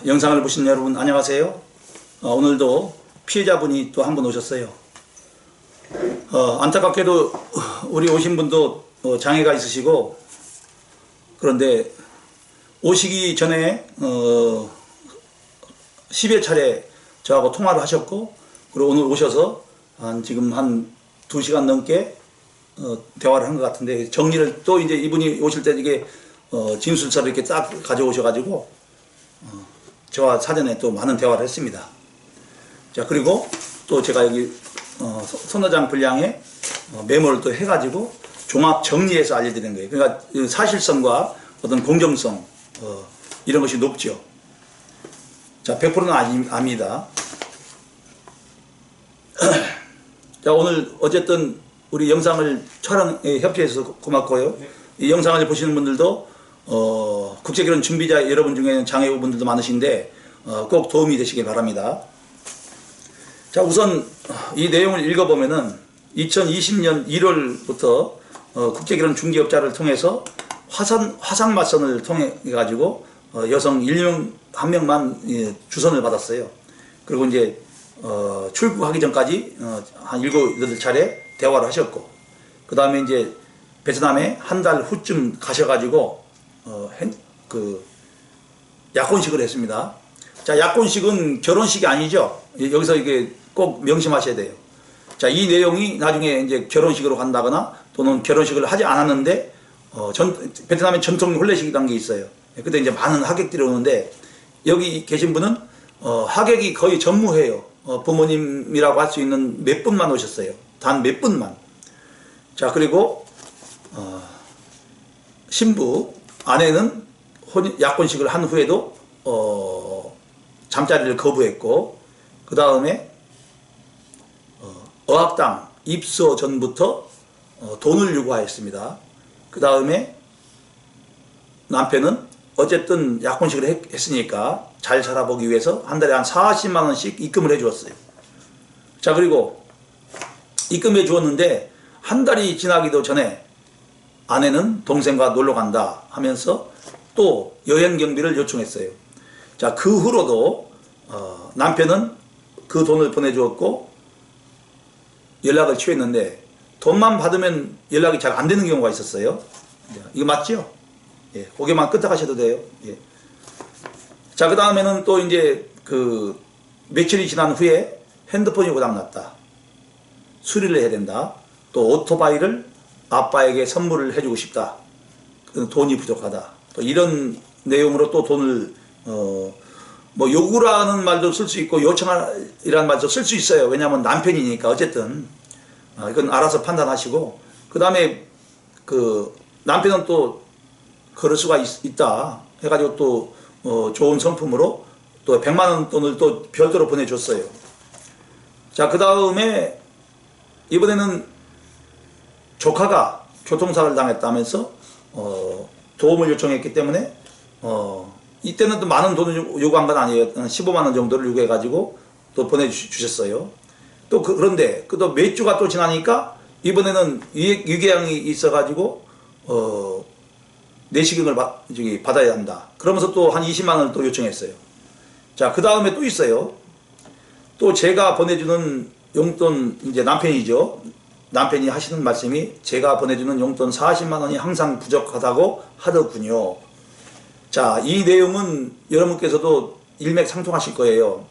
영상을 보신 여러분 안녕하세요. 오늘도 피해자분이 또 한 분 오셨어요. 안타깝게도 우리 오신 분도 장애가 있으시고, 그런데 오시기 전에 10여 차례 저하고 통화를 하셨고, 그리고 오늘 오셔서 지금 한 2시간 넘게 대화를 한 것 같은데, 정리를 또 이제 이분이 오실 때 이게 진술서를 이렇게 딱 가져오셔가지고 저와 사전에 또 많은 대화를 했습니다. 자, 그리고 또 제가 여기 선호장 분량에 메모를 또 해가지고 종합 정리해서 알려드리는 거예요. 그러니까 사실성과 어떤 공정성 이런 것이 높죠. 자, 100%는 아닙니다. 자, 오늘 어쨌든 우리 영상을 촬영에 협조해서 고맙고요. 이 영상을 보시는 분들도 국제결혼 준비자 여러분 중에는 장애우분들도 많으신데 꼭 도움이 되시길 바랍니다. 자, 우선 이 내용을 읽어보면은 2020년 1월부터 국제결혼 중개업자를 통해서 화상맞선을 통해 가지고 여성 1명만 주선을 받았어요. 그리고 이제 출국하기 전까지 한 7, 8차례 대화를 하셨고, 그 다음에 이제 베트남에 한 달 후쯤 가셔가지고 약혼식을 했습니다. 자, 약혼식은 결혼식이 아니죠. 여기서 이게 꼭 명심하셔야 돼요. 자, 이 내용이 나중에 이제 결혼식으로 간다거나 또는 결혼식을 하지 않았는데 베트남의 전통 혼례식이라는 게 있어요. 그때 이제 많은 하객들이 오는데, 여기 계신 분은 하객이 거의 전무해요. 부모님이라고 할 수 있는 몇 분만 오셨어요. 단 몇 분만. 자, 그리고 신부 아내는 약혼식을 한 후에도 잠자리를 거부했고, 그 다음에 어학당 입소 전부터 돈을 요구하였습니다. 그 다음에 남편은 어쨌든 약혼식을 했으니까 잘 살아보기 위해서 한 달에 한 40만 원씩 입금을 해 주었어요. 자, 그리고 입금해 주었는데 한 달이 지나기도 전에 아내는 동생과 놀러 간다 하면서 또 여행 경비를 요청했어요. 자, 그 후로도 남편은 그 돈을 보내주었고 연락을 취했는데, 돈만 받으면 연락이 잘 안 되는 경우가 있었어요. 이거 맞죠? 예, 고개만 끄덕하셔도 돼요. 예. 자, 그 다음에는 또 이제 며칠이 지난 후에 핸드폰이 고장났다, 수리를 해야 된다, 또 오토바이를 아빠에게 선물을 해주고 싶다, 돈이 부족하다, 또 이런 내용으로 또 돈을 뭐 요구라는 말도 쓸 수 있고 요청이라는 말도 쓸 수 있어요. 왜냐하면 남편이니까. 어쨌든 이건 알아서 판단하시고, 그 다음에 남편은 또 그럴 수가 있다 해가지고 또 좋은 성품으로 또 100만 원 돈을 또 별도로 보내줬어요. 자, 그 다음에 이번에는 조카가 교통사고를 당했다면서 도움을 요청했기 때문에 이때는 또 많은 돈을 요구한 건 아니에요. 15만 원 정도를 요구해가지고 또 보내주셨어요. 또 그런데 또 몇 주가 또 지나니까 이번에는 유괴양이 있어가지고 내시경을 받아야 한다. 그러면서 또 한 20만 원을 또 요청했어요. 자, 그 다음에 또 있어요. 또 제가 보내주는 용돈, 이제 남편이죠. 남편이 하시는 말씀이 제가 보내주는 용돈 40만 원이 항상 부족하다고 하더군요. 자, 이 내용은 여러분께서도 일맥상통하실 거예요.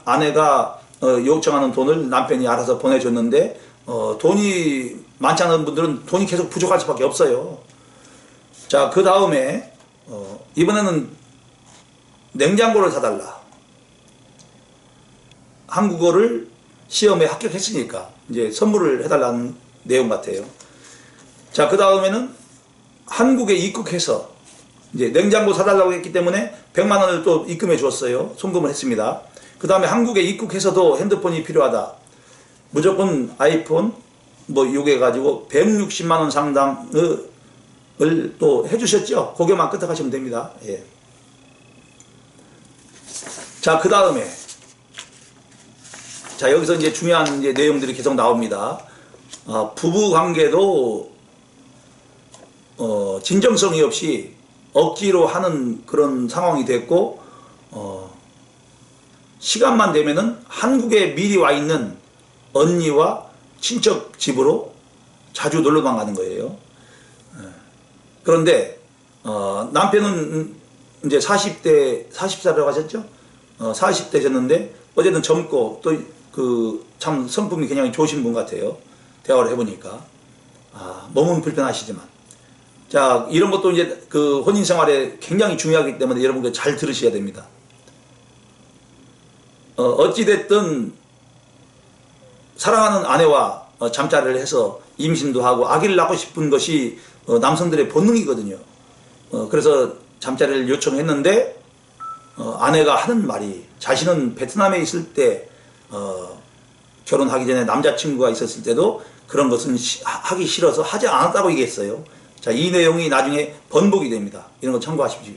아내가 요청하는 돈을 남편이 알아서 보내줬는데 돈이 많지 않은 분들은 돈이 계속 부족할 수밖에 없어요. 자, 그 다음에 이번에는 냉장고를 사달라. 한국어를 시험에 합격했으니까 이제 선물을 해달라는 내용 같아요. 자, 그 다음에는 한국에 입국해서 이제 냉장고 사달라고 했기 때문에 100만 원을 또 입금해 주었어요. 송금을 했습니다. 그 다음에 한국에 입국해서도 핸드폰이 필요하다. 무조건 아이폰 뭐 요게 가지고 160만 원 상당을 또 해주셨죠. 고개만 끄덕하시면 됩니다. 예. 자, 그 다음에 자, 여기서 이제 중요한 이제 내용들이 계속 나옵니다. 부부 관계도 진정성이 없이 억지로 하는 그런 상황이 됐고, 시간만 되면은 한국에 미리 와 있는 언니와 친척 집으로 자주 놀러만 가는 거예요. 그런데 남편은 이제 40살이라고 하셨죠? 40대셨는데 어쨌든 젊고 또 그 참 성품이 굉장히 좋으신 분 같아요. 대화를 해보니까. 몸은 불편하시지만. 자, 이런 것도 이제 그 혼인 생활에 굉장히 중요하기 때문에 여러분들 잘 들으셔야 됩니다. 어찌됐든 사랑하는 아내와 잠자리를 해서 임신도 하고 아기를 낳고 싶은 것이 남성들의 본능이거든요. 그래서 잠자리를 요청했는데 아내가 하는 말이, 자신은 베트남에 있을 때 결혼하기 전에 남자친구가 있었을 때도 그런 것은 하기 싫어서 하지 않았다고 얘기했어요. 자, 이 내용이 나중에 번복이 됩니다. 이런 거 참고하십시오.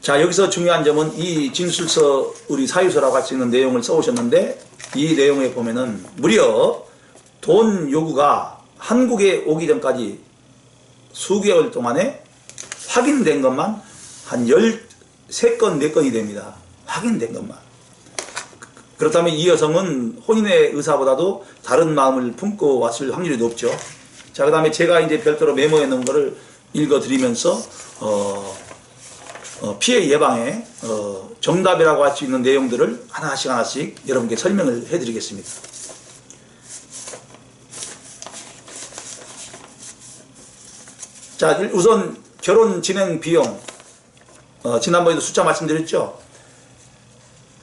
자, 여기서 중요한 점은 이 진술서, 우리 사유서라고 할 수 있는 내용을 써오셨는데, 이 내용에 보면은 무려 돈 요구가 한국에 오기 전까지 수개월 동안에 확인된 것만 한 13건, 4건이 됩니다. 확인된 것만. 그렇다면 이 여성은 혼인의 의사보다도 다른 마음을 품고 왔을 확률이 높죠. 자, 그 다음에 제가 이제 별도로 메모해 놓은 거를 읽어드리면서, 피해 예방에, 정답이라고 할 수 있는 내용들을 하나씩 여러분께 설명을 해 드리겠습니다. 자, 우선 결혼 진행 비용, 지난번에도 숫자 말씀드렸죠.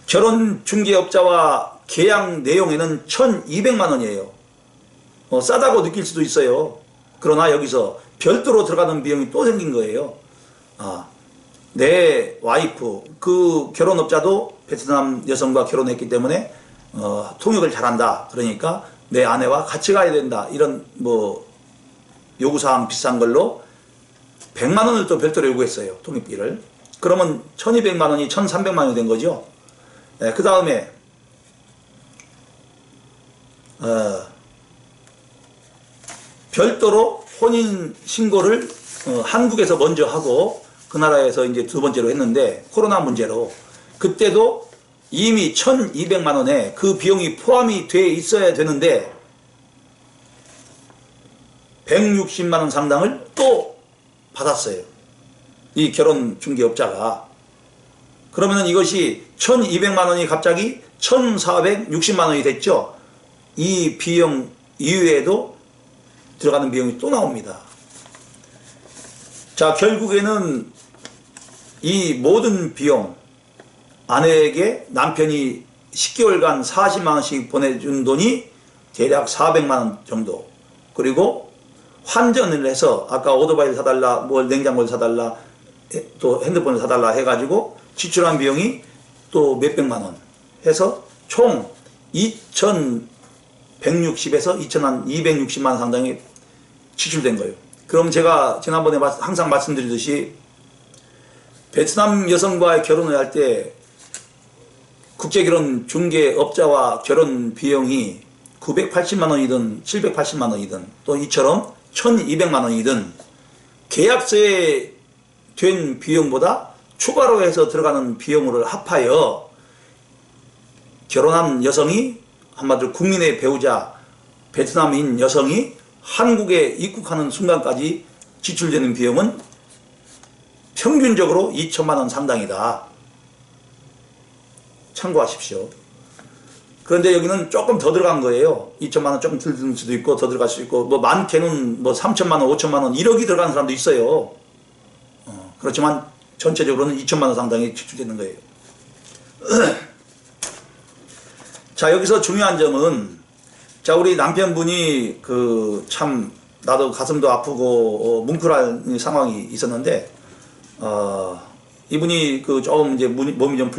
결혼 중개업자와 계약 내용에는 1,200만 원이에요. 싸다고 느낄 수도 있어요. 그러나 여기서 별도로 들어가는 비용이 또 생긴 거예요. 내 와이프, 그 결혼업자도 베트남 여성과 결혼했기 때문에 통역을 잘한다. 그러니까 내 아내와 같이 가야 된다. 이런 뭐 요구사항 비싼 걸로 100만 원을 또 별도로 요구했어요. 통역비를. 그러면 1,200만 원이 1,300만 원이 된 거죠. 네, 그 다음에 별도로 혼인 신고를 한국에서 먼저 하고 그 나라에서 이제 두 번째로 했는데, 코로나 문제로 그때도 이미 1,200만 원에 그 비용이 포함이 돼 있어야 되는데 160만 원 상당을 또 받았어요. 이 결혼 중개업자가. 그러면은 이것이 1,200만 원이 갑자기 1,460만 원이 됐죠. 이 비용 이외에도 들어가는 비용이 또 나옵니다. 자, 결국에는 이 모든 비용, 아내에게 남편이 10개월간 40만 원씩 보내준 돈이 대략 400만 원 정도. 그리고 환전을 해서 아까 오토바이를 사달라, 뭘 냉장고를 사달라, 또 핸드폰을 사달라 해가지고 지출한 비용이 또 몇백만 원 해서 총 2,160에서 2,260만 원 상당이 지출된 거예요. 그럼 제가 지난번에 항상 말씀드리듯이 베트남 여성과의 결혼을 할 때 국제결혼 중개업자와 결혼 비용이 980만 원이든 780만 원이든 또 이처럼 1,200만 원이든 계약서에 된 비용보다 추가로 해서 들어가는 비용을 합하여 결혼한 여성이, 한마디로 국민의 배우자 베트남인 여성이 한국에 입국하는 순간까지 지출되는 비용은 평균적으로 2천만 원 상당이다. 참고하십시오. 그런데 여기는 조금 더 들어간 거예요. 2천만 원 조금 들 수도 있고 더 들어갈 수 있고, 뭐 많게는 뭐 3천만 원, 5천만 원, 1억이 들어가는 사람도 있어요. 그렇지만 전체적으로는 2천만 원 상당이 지출되는 거예요. 자, 여기서 중요한 점은, 자, 우리 남편분이 그 참 나도 가슴도 아프고 뭉클한 상황이 있었는데, 이분이 그 조금 이제 몸이 좀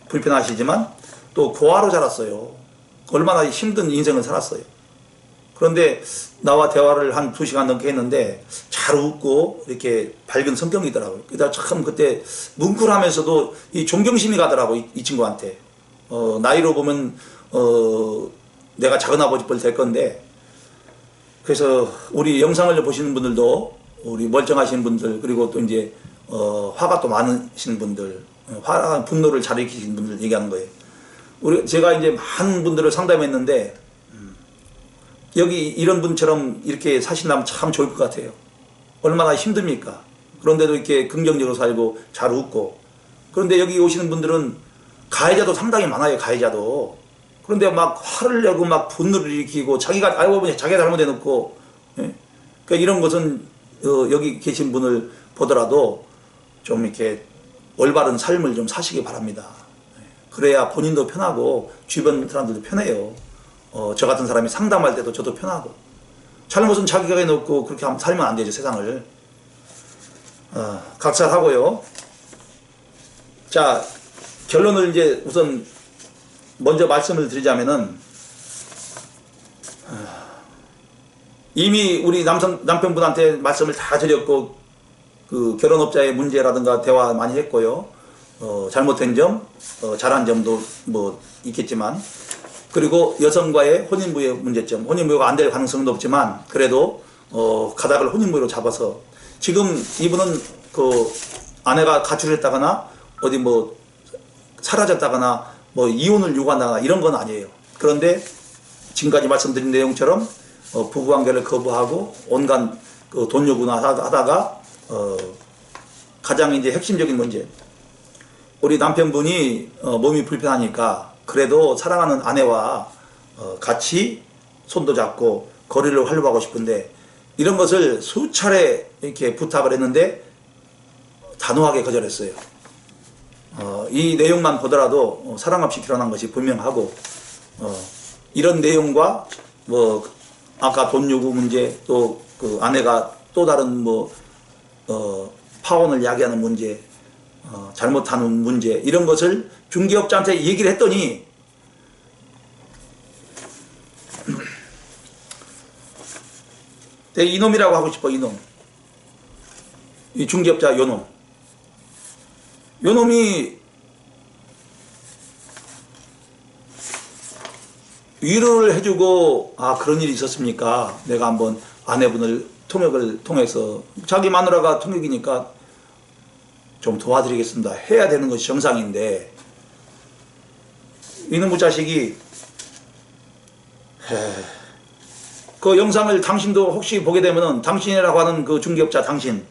불편하시지만 또 고아로 자랐어요. 얼마나 힘든 인생을 살았어요. 그런데 나와 대화를 한 2시간 넘게 했는데 잘 웃고 이렇게 밝은 성격이더라고요. 그러다 참 그때 뭉클하면서도 이 존경심이 가더라고, 이 친구한테. 나이로 보면 내가 작은아버지 뻘 될 건데, 그래서 우리 영상을 보시는 분들도, 우리 멀쩡하신 분들, 그리고 또 이제 화가 또 많으신 분들, 화가 분노를 잘 일으키신 분들 얘기하는 거예요. 제가 이제 많은 분들을 상담했는데 여기 이런 분처럼 이렇게 사신다면 참 좋을 것 같아요. 얼마나 힘듭니까? 그런데도 이렇게 긍정적으로 살고 잘 웃고. 그런데 여기 오시는 분들은 가해자도 상당히 많아요. 가해자도. 그런데 막 화를 내고 막 분노를 일으키고 자기가 알고 보니 자기가 잘못해놓고, 예? 그러니까 이런 것은 여기 계신 분을 보더라도 좀 이렇게 올바른 삶을 좀 사시기 바랍니다. 그래야 본인도 편하고 주변 사람들도 편해요. 저 같은 사람이 상담할 때도 저도 편하고. 잘못은 자기가 해놓고 그렇게 살면 안 되죠, 세상을. 각설하고요. 자, 결론을 이제 우선 먼저 말씀을 드리자면은, 이미 우리 남편분한테 말씀을 다 드렸고, 그 결혼업자의 문제라든가 대화 많이 했고요. 잘못된 점, 잘한 점도 뭐 있겠지만, 그리고 여성과의 혼인무효 문제점, 혼인무효가 안 될 가능성은 없지만 그래도 가닥을 혼인무효로 잡아서, 지금 이분은 그 아내가 가출했다거나 어디 뭐 사라졌다거나 뭐 이혼을 요구한다거나 이런 건 아니에요. 그런데 지금까지 말씀드린 내용처럼 부부관계를 거부하고 온갖 그 돈 요구나 하다가 가장 이제 핵심적인 문제, 우리 남편분이 몸이 불편하니까 그래도 사랑하는 아내와 같이 손도 잡고 거리를 활보하고 싶은데, 이런 것을 수차례 이렇게 부탁을 했는데 단호하게 거절했어요. 이 내용만 보더라도 사랑 없이 결혼한 것이 분명하고, 이런 내용과 뭐 아까 돈 요구 문제, 또 그 아내가 또 다른 뭐 파혼을 야기하는 문제, 잘못하는 문제, 이런 것을 중개업자한테 얘기를 했더니 이놈이라고 하고 싶어. 이놈, 이 중개업자 요놈이 위로를 해주고, 그런 일이 있었습니까? 내가 한번 아내분을 통역을 통해서, 자기 마누라가 통역이니까 좀 도와드리겠습니다 해야 되는 것이 정상인데, 이놈의 자식이 그 영상을 당신도 혹시 보게 되면은, 당신이라고 하는 그 중개업자 당신,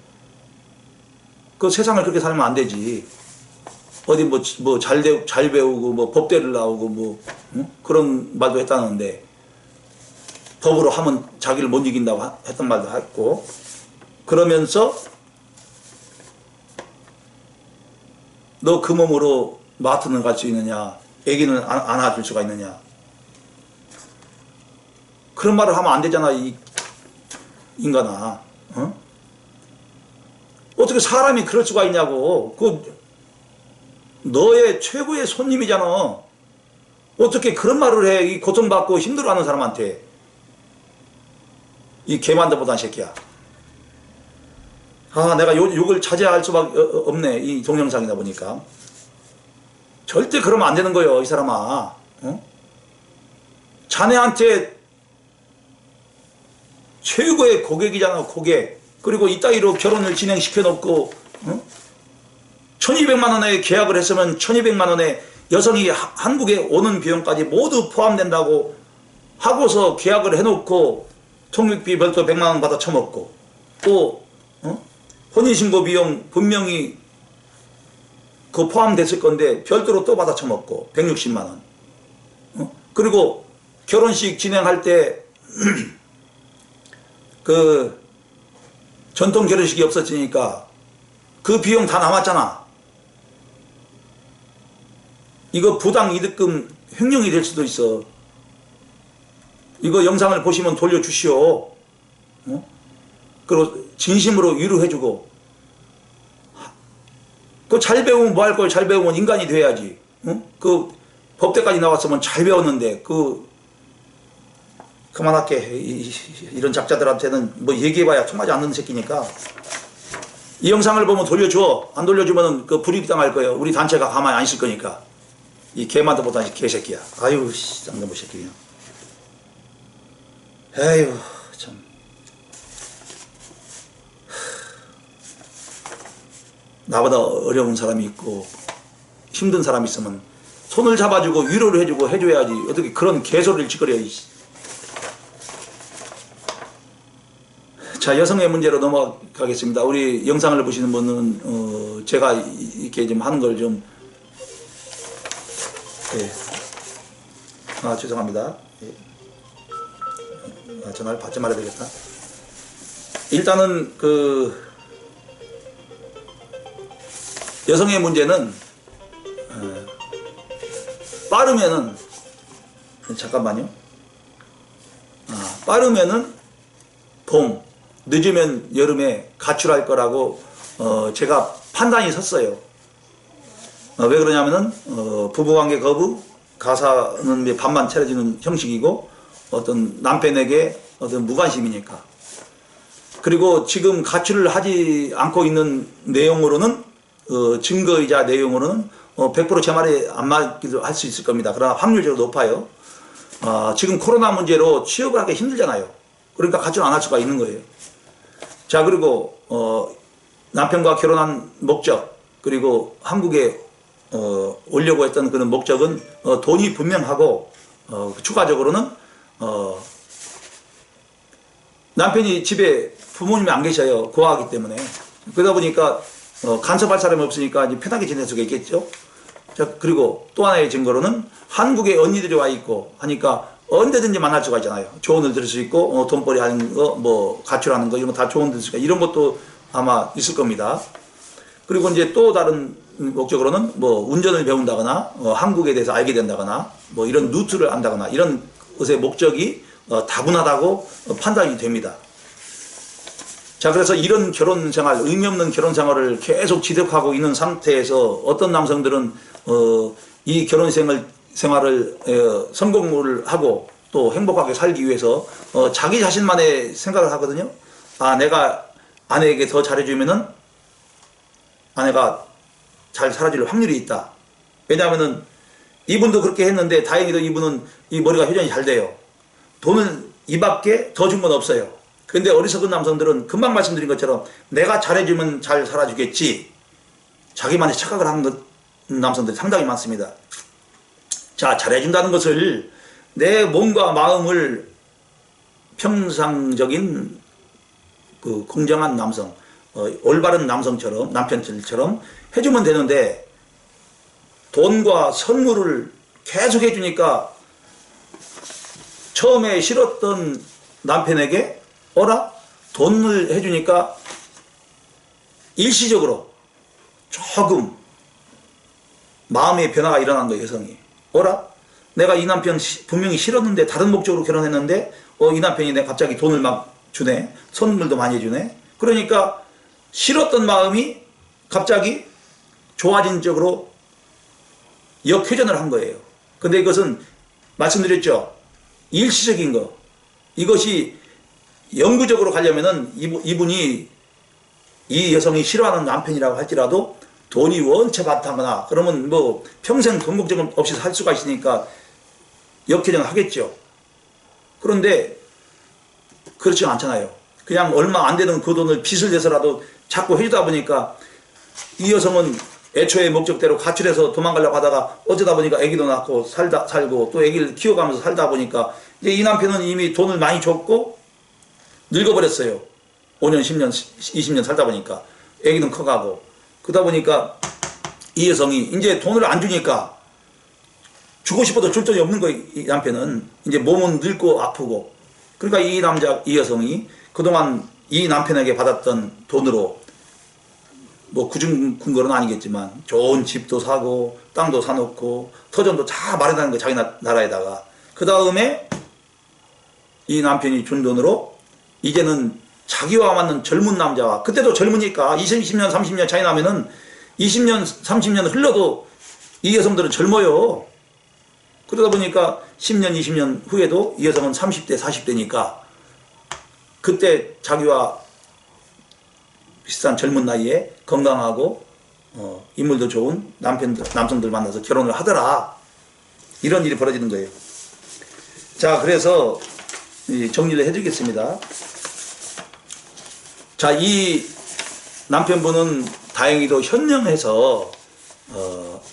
그 세상을 그렇게 살면 안 되지. 어디 뭐 잘 배우고 뭐 법대를 나오고 뭐 그런 말도 했다는데, 법으로 하면 자기를 못 이긴다고 했던 말도 했고, 그러면서 너 그 몸으로 마트는 갈 수 있느냐, 애기는 안아줄 수가 있느냐, 그런 말을 하면 안 되잖아, 이 인간아. 어떻게 사람이 그럴 수가 있냐고. 그 너의 최고의 손님이잖아. 어떻게 그런 말을 해, 이 고통받고 힘들어하는 사람한테. 이 개만다보단 새끼야. 내가 욕을 자제할 수밖에 없네, 이 동영상이다 보니까. 절대 그러면 안 되는 거예요, 이 사람아. 자네한테 최고의 고객이잖아, 고객. 그리고 이따위로 결혼을 진행시켜 놓고 1200만 원에 계약을 했으면 1200만 원에 여성이 한국에 오는 비용까지 모두 포함된다고 하고서 계약을 해놓고 통역비 별도 100만 원 받아 처먹고, 또 혼인신고 비용 분명히 그 포함됐을 건데 별도로 또 받아 처먹고 160만 원. 그리고 결혼식 진행할 때 그 전통 결혼식이 없어지니까 그 비용 다 남았잖아. 이거 부당 이득금 횡령이 될 수도 있어. 이거 영상을 보시면 돌려주시오. 그리고 진심으로 위로해주고. 그 잘 배우면 뭐 할 거야? 잘 배우면 인간이 돼야지. 그 법대까지 나왔으면 잘 배웠는데, 그만할게. 이런 작자들한테는 뭐 얘기해봐야 통하지 않는 새끼니까. 이 영상을 보면 돌려줘. 안 돌려주면 그 불이익당할 거예요. 우리 단체가 가만히 안 있을 거니까. 이 개만도 못하는 개새끼야. 아유, 쌍놈의 새끼야. 에휴, 참. 나보다 어려운 사람이 있고 힘든 사람이 있으면 손을 잡아주고 위로를 해주고 해줘야지. 어떻게 그런 개소리를 짓거려. 자, 여성의 문제로 넘어가겠습니다. 우리 영상을 보시는 분은 제가 이렇게 좀 하는 걸 좀 죄송합니다. 전화를 받지 말아야 되겠다. 일단은 여성의 문제는 빠르면은 잠깐만요. 빠르면은 봄, 늦으면 여름에 가출할 거라고 제가 판단이 섰어요. 왜 그러냐면은 부부관계 거부, 가사는 반만 차려지는 형식이고 어떤 남편에게 어떤 무관심이니까. 그리고 지금 가출을 하지 않고 있는 내용으로는 증거이자 내용으로는 100% 제 말에 안 맞기도 할 수 있을 겁니다. 그러나 확률적으로 높아요. 지금 코로나 문제로 취업을 하기 힘들잖아요. 그러니까 가출 안 할 수가 있는 거예요. 자, 그리고 남편과 결혼한 목적, 그리고 한국에 오려고 했던 그런 목적은 돈이 분명하고 추가적으로는 남편이 집에 부모님이 안 계셔요. 고아하기 때문에. 그러다 보니까 간섭할 사람이 없으니까 이제 편하게 지낼 수가 있겠죠. 자, 그리고 또 하나의 증거로는 한국에 언니들이 와 있고 하니까 언제든지 만날 수가 있잖아요. 조언을 들을 수 있고 돈벌이 하는 거, 뭐 가출하는 거 이런 거 다 조언 들을 수가, 이런 것도 아마 있을 겁니다. 그리고 이제 또 다른 목적으로는 뭐 운전을 배운다거나 한국에 대해서 알게 된다거나 뭐 이런 루트를 안다거나 이런 것의 목적이 다분하다고 판단이 됩니다. 자, 그래서 이런 결혼 생활, 의미 없는 결혼 생활을 계속 지속하고 있는 상태에서 어떤 남성들은 이 결혼 생활을 성공을 하고 또 행복하게 살기 위해서 자기 자신만의 생각을 하거든요. 내가 아내에게 더 잘해주면은 아내가 잘 살아줄 확률이 있다. 왜냐하면은 이분도 그렇게 했는데 다행히도 이분은 이 머리가 회전이 잘 돼요. 돈은 이밖에 더 준 건 없어요. 근데 어리석은 남성들은 금방 말씀드린 것처럼 내가 잘해주면 잘 살아주겠지, 자기만의 착각을 하는 남성들이 상당히 많습니다. 자, 잘해준다는 것을 내 몸과 마음을 평상적인 공정한 남성, 올바른 남성처럼, 남편처럼 해주면 되는데 돈과 선물을 계속 해주니까 처음에 싫었던 남편에게 돈을 해주니까 일시적으로 조금 마음의 변화가 일어난 거예요. 여성이 내가 이 남편 분명히 싫었는데 다른 목적으로 결혼했는데 이 남편이 내가 갑자기 돈을 막 주네, 선물도 많이 해주네. 그러니까 싫었던 마음이 갑자기 좋아진 쪽으로 역회전을 한 거예요. 근데 이것은 말씀드렸죠, 일시적인 거. 이것이 영구적으로 가려면은 이분이, 이 여성이 싫어하는 남편이라고 할지라도 돈이 원체 많다거나 그러면 뭐 평생 돈 걱정 없이 살 수가 있으니까 역회전을 하겠죠. 그런데 그렇지 않잖아요. 그냥 얼마 안 되는 그 돈을 빚을 내서라도 자꾸 해주다 보니까 이 여성은 애초에 목적대로 가출해서 도망가려고 하다가 어쩌다 보니까 아기도 낳고 살고 또 아기를 키워가면서 살다 보니까 이제 이 남편은 이미 돈을 많이 줬고 늙어버렸어요. 5년, 10년, 20년 살다 보니까 아기는 커가고, 그러다 보니까 이 여성이 이제 돈을 안 주니까 주고 싶어도 줄 돈이 없는 거예요. 이 남편은 이제 몸은 늙고 아프고. 그러니까 이 여성이 그동안 이 남편에게 받았던 돈으로 뭐 구중 근거는 아니겠지만 좋은 집도 사고 땅도 사놓고 터전도 다 마련하는 거, 자기 나라에다가. 그 다음에 이 남편이 준 돈으로 이제는 자기와 맞는 젊은 남자와, 그때도 젊으니까 20년 30년 차이 나면은 20년 30년 흘러도 이 여성들은 젊어요. 그러다 보니까 10년 20년 후에도 이 여성은 30대 40대니까 그때 자기와 비슷한 젊은 나이에 건강하고 인물도 좋은 남성들 만나서 결혼을 하더라. 이런 일이 벌어지는 거예요. 자, 그래서 정리를 해드리겠습니다. 자, 이 남편분은 다행히도 현명해서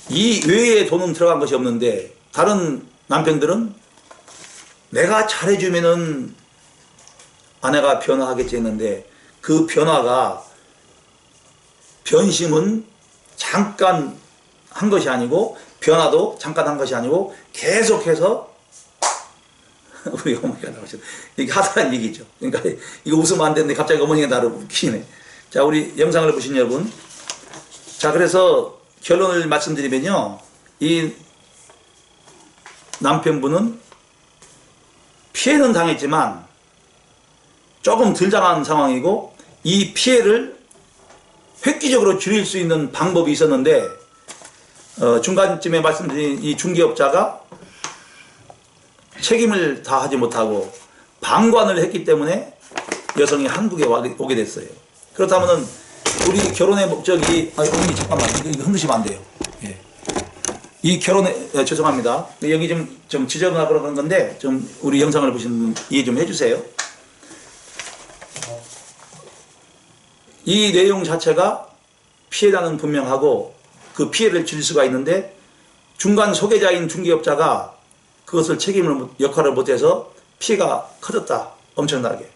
이 외에 돈은 들어간 것이 없는데 다른 남편들은 내가 잘해주면은 아내가 변화하겠지 했는데 그 변심은 잠깐 한 것이 아니고 변화도 잠깐 한 것이 아니고 계속해서 우리 어머니가 나오셨 이게 하다란 얘기죠. 그러니까 이거 웃으면 안 되는데 갑자기 어머니가 나를 웃기네. 자, 우리 영상을 보신 여러분, 자, 그래서 결론을 말씀드리면요, 이 남편분은 피해는 당했지만 조금 덜 당한 상황이고 이 피해를 획기적으로 줄일 수 있는 방법이 있었는데 중간쯤에 말씀드린 이 중개업자가 책임을 다하지 못하고 방관을 했기 때문에 여성이 한국에 오게 됐어요. 그렇다면은 우리 결혼의 목적이 어머니 잠깐만 이거 흔드시면 안 돼요. 예. 이 결혼의 죄송합니다. 여기 좀 지저분하고 그런 건데 좀 우리 영상을 보시는 분 이해 좀 해주세요. 이 내용 자체가 피해자는 분명하고 그 피해를 줄일 수가 있는데 중간 소개자인 중개업자가 그것을 역할을 못해서 피해가 커졌다. 엄청나게.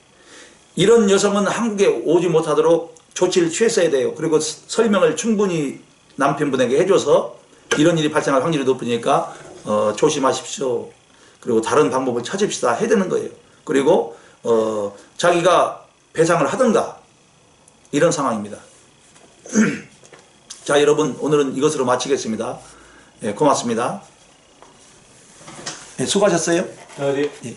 이런 여성은 한국에 오지 못하도록 조치를 취했어야 돼요. 그리고 설명을 충분히 남편분에게 해줘서 이런 일이 발생할 확률이 높으니까 조심하십시오. 그리고 다른 방법을 찾읍시다 해야 되는 거예요. 그리고 자기가 배상을 하든가 이런 상황입니다. 자, 여러분 오늘은 이것으로 마치겠습니다. 예, 고맙습니다. 예, 수고하셨어요. 네. 예.